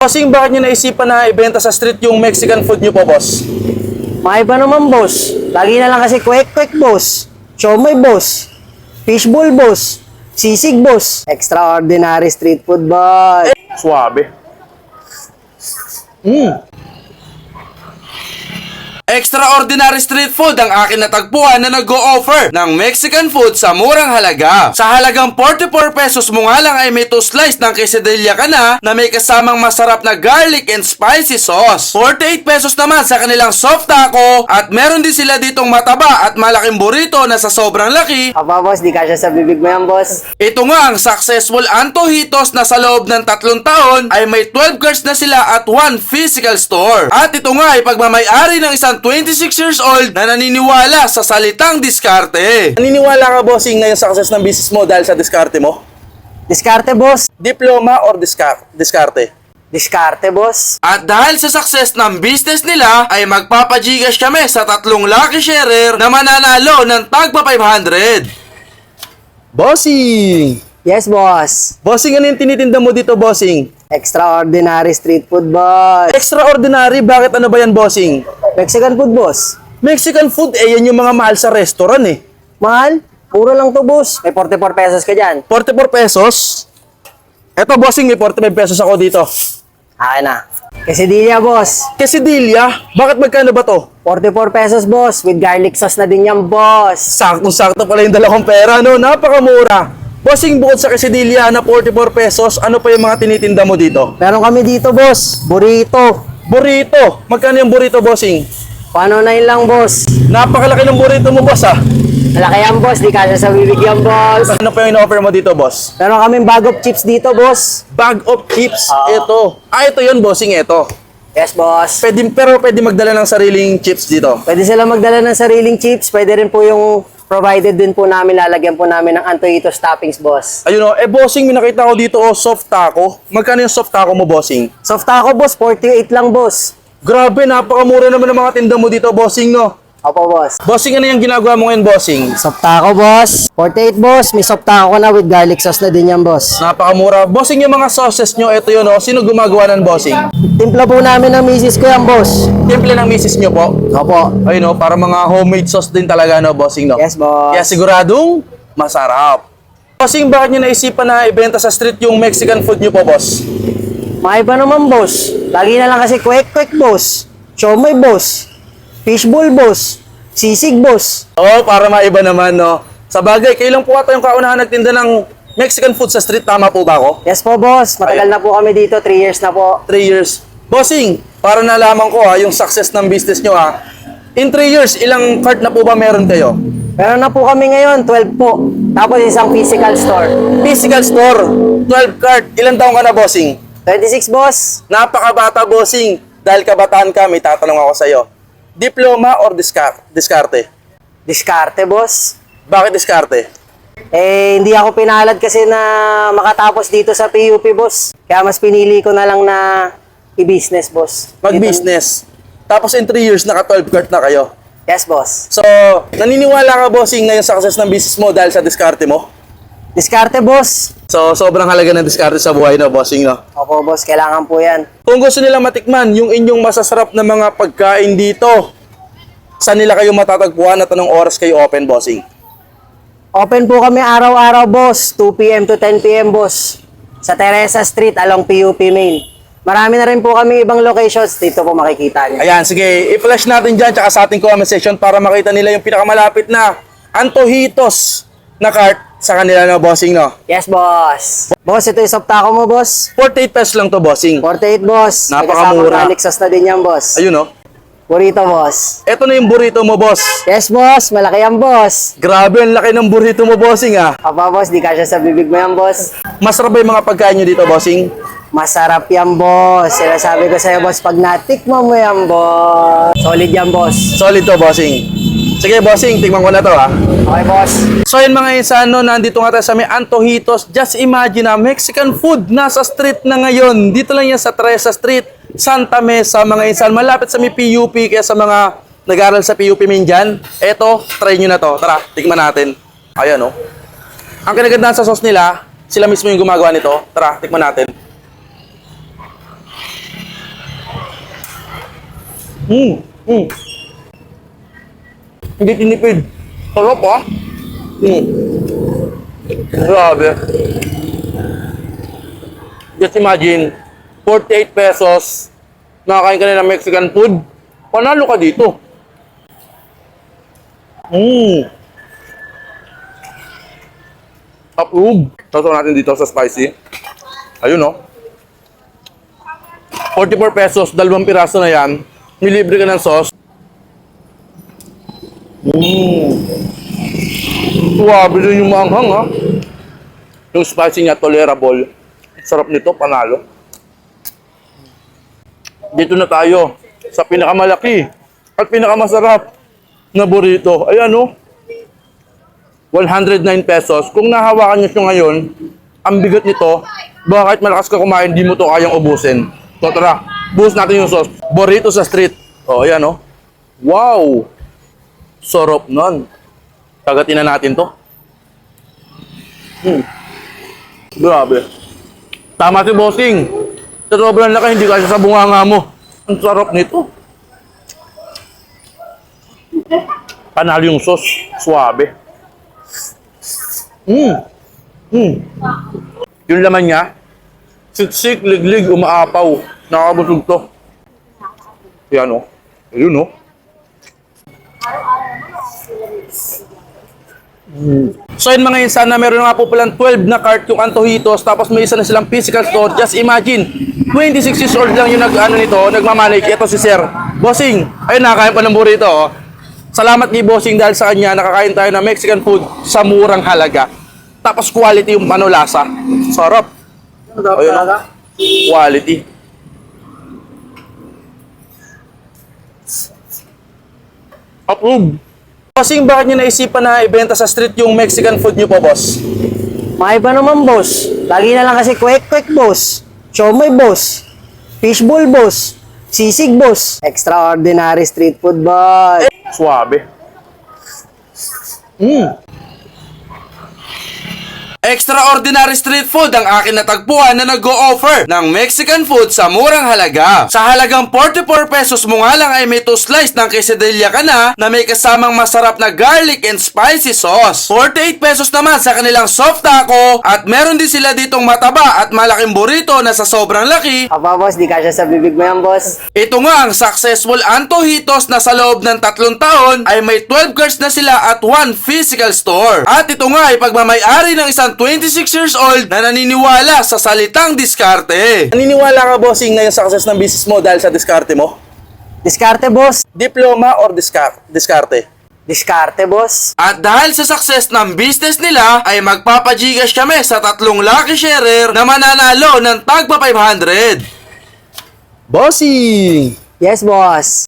Bossing, bakit nyo naisipan na ibenta sa street yung Mexican food nyo po, boss? Maiba naman, boss. Lagi na lang kasi kwek-kwek, boss. Siomay, boss. Fishbowl, boss. Sisig, boss. Extraordinary street food, boss. Suabe. Extraordinary street food ang akin natagpuan na nag-o-offer ng Mexican food sa murang halaga. Sa halagang 44 pesos mo nga lang ay may 2 slice ng quesadilla ka na may kasamang masarap na garlic and spicy sauce. 48 pesos naman sa kanilang soft taco at meron din sila ditong mataba at malaking burrito na sa sobrang laki. Aba, boss, di kasya sa bibig mo yan, boss. Ito nga ang successful antojitos na sa loob ng 3 taon ay may 12 cards na sila at 1 physical store. At ito nga ay pagmamayari ng isang 26 years old na naniniwala sa salitang diskarte. Naniniwala ka, bossing, na yung success ng business mo dahil sa diskarte mo? Diskarte, boss. Diploma or diskarte? Diskarte, boss. At dahil sa success ng business nila ay magpapagigas kami sa 3 lucky sharer na mananalo ng tagpa 500. Bossing! Yes, boss. Bossing, ano yung tinitinda mo dito, bossing? Extraordinary street food, boss. Extraordinary? Bakit ano ba yan, bossing? Mexican food, boss. Mexican food, yan yung mga mahal sa restaurant eh. Mahal? Puro lang to, boss. May 44 pesos ka dyan. 44 pesos? Eto, bossing, may 45 pesos ako dito. Akin na. Quesadilla, boss. Quesadilla? Bakit magkano ba to? 44 pesos, boss. With garlic sauce na din yan, boss. Saktong-sakto pala yung dalawang pera, no? Napakamura. Bossing, bukod sa quesadilla na 44 pesos, ano pa yung mga tinitinda mo dito? Meron kami dito, boss. Burrito. Burrito. Magkano yung burrito, bossing? Paano na yun lang, boss? Napakalaki ng burrito mo, boss, ah. Malaki yan, boss. Di kasya sa bibig yan, boss. Ano pa yung in-offer mo dito, boss? Meron kaming bag of chips dito, boss. Bag of chips. Oo. Ito. Ito yun, bossing, ito. Yes, boss. Pero pwede magdala ng sariling chips dito. Pwede sila magdala ng sariling chips. Pwede rin po yung provided din po namin. Lalagyan po namin ng antojitos toppings, boss. Ayun o. Bossing, may nakita ko dito, soft taco. Magkano yung soft taco mo, bossing? Soft taco, boss. 48 lang, boss. Grabe, napakamura naman ng mga tinda mo dito, bossing, no? Opo, boss. Bossing, ano yung ginagawa mo ngayon, bossing? Soft taco, boss. 48, boss. May soft taco na with garlic sauce na din yan, boss. Napakamura. Bossing, yung mga sauces nyo, ito yun, o. Sino gumagawa ng bossing? Timpla po namin ng misis ko yan, boss. Timple ng misis nyo po. Opo. Ayun o, para mga homemade sauce din talaga, no, bossing, no? Yes, boss. Kaya siguradong masarap. Bossing, bakit nyo naisipan na ibenta sa street yung Mexican food nyo po, boss? Maiba naman, boss. Lagi na lang kasi kwek-kwek, boss. Siomay, boss. Fishbowl, boss. Sisig, boss. Oo, para maiba naman, no? Sa bagay, kayo lang po ata yung kaunahan nagtinda ng Mexican food sa street. Tama po ba ako? Yes po, boss. Matagal na po kami dito. 3 years na po. 3 years. Bossing, para nalaman ko yung success ng business nyo In 3 years, ilang cart na po ba meron kayo? Meron na po kami ngayon. 12 po. Tapos isang physical store. Physical store, 12 cart. Ilang taong ka na, bossing? 26, boss. Napakabata, bossing. Dahil kabataan ka, may tatanong ako sa'yo. Diploma or diskarte? Diskarte, boss. Bakit diskarte? Hindi ako pinalad kasi na makatapos dito sa PUP, boss. Kaya mas pinili ko na lang na i-business, boss. Mag-business. Tapos in 3 years, naka 12 cart na kayo. Yes, boss. So, naniniwala ka, bossing, na yung success ng business mo dahil sa diskarte mo? Diskarte, boss. So, sobrang halaga ng diskarte sa buhay, no, bossing, no? Opo, boss. Kailangan po yan. Kung gusto nila matikman yung inyong masasarap na mga pagkain dito, saan nila kayo matatagpuan at anong oras kayo open, bossing? Open po kami araw-araw, boss. 2 p.m. to 10 p.m., boss. Sa Teresa Street, along PUP Main. Marami na rin po kami ibang locations. Dito po makikita niyo. Ayan, sige, i-flash natin dyan tsaka sa ating comment section para makita nila yung pinakamalapit na antojitos na cart sa kanila, no, bossing, no? Yes, boss. Boss, ito yung soft taco mo, boss. 48 pesos lang to, bossing. 48, boss. May Napakamura. kasamang garlic sauce na din yan, boss. Ayun, no? Burrito, boss. Eto na yung burrito mo, boss. Yes, boss. Malaki yan, boss. Grabe, ang laki ng burrito mo, bossing, Aba, boss. Di kasya sa bibig mo yan, boss. Masarap ba yung mga pagkain nyo dito, bossing? Masarap yan, boss. Sinasabi ko sa'yo, boss, pag natikman mo yan, boss. Solid yan, boss. Solid to, bossing. Sige, bossing, tingnan ko na to, Okay, boss. So yun mga insan, no, nandito nga tayo sa may antojitos. Just imagine na Mexican food nasa street na ngayon. Dito lang yan sa Teresa Street, Santa Mesa, mga insan. Malapit sa may PUP, kaya sa mga nag-aaral sa PUP min dyan. Eto, try nyo na to. Tara, tikman natin. Ayan, no. Ang kinagandahan sa sauce nila, sila mismo yung gumagawa nito. Tara, tikman natin. Hindi tinipid. Sarap ah. Grabe. Just imagine, 48 pesos, nakakain ka na ng Mexican food, panalo ka dito. Approve. Sasaw natin dito sa spicy. Ayun oh. 44 pesos, 2 piraso na yan. Nilibre ka ng sauce. Suwabe din yung maanghang ha. Yung spicy niya, tolerable. Sarap nito, panalo. Dito na tayo sa pinakamalaki at pinakamasarap na burrito. Ayan oh. 109 pesos. Kung nahawakan nyo siya ngayon, ang bigat nito, baka kahit malakas ka kumain, di mo to kayang ubusin. So tara, buhos natin yung sauce. Burrito sa street. Oh, ayan oh. Wow! Sarap nun. Kagatin na natin to. Grabe. Tama si Bossing. Sa sobrang laki, hindi kasi sa bunganga mo. Ang sarap nito. Panalo yung sauce. Suwabe. Yung laman niya, siksik, liglig, umaapaw. Nakabusog to. Yan o. Ayun o. So yun mga insan, na meron nga po palang 12 na cart yung Antojitos, tapos may isa na silang physical store. Just imagine, 26 years old lang yung nagmamanage. Ito si Sir Bossing. Ayun, nakakain pa ng burrito. Oh. Salamat ni Bossing dahil sa kanya, nakakain tayo ng Mexican food sa murang halaga. Tapos quality yung lasa. Sarap. Ayun, oh. Quality. Approve. Bossing, bakit nyo naisipan na ibenta sa street yung Mexican food nyo po, boss? May iba naman, boss. Lagi na lang kasi kwek-kwek, boss. Siomay, boss. Fishbowl, boss. Sisig, boss. Extraordinary street food, boss. Suwabe. Extraordinary street food ang akin natagpuan na nag-o-offer ng Mexican food sa murang halaga. Sa halagang 44 pesos mo nga lang ay may 2 slice ng quesadilla ka na may kasamang masarap na garlic and spicy sauce. 48 pesos naman sa kanilang soft taco at meron din sila ditong mataba at malaking burrito na sa sobrang laki. Aba, boss, di kasya sa bibig mo yan, boss. Ito nga ang successful Antojitos na sa loob ng 3 taon ay may 12 cards na sila at 1 physical store. At ito nga ay pagmamayari ng isang 26 years old na naniniwala sa salitang diskarte. Naniniwala ka, Bossing, na yung success ng business mo dahil sa diskarte mo? Diskarte, boss. Diploma or diskarte? Diskarte, boss. At dahil sa success ng business nila, ay magpapagigas kami sa 3 lucky sharer na mananalo ng tagpa 500. Bossing! Yes, boss.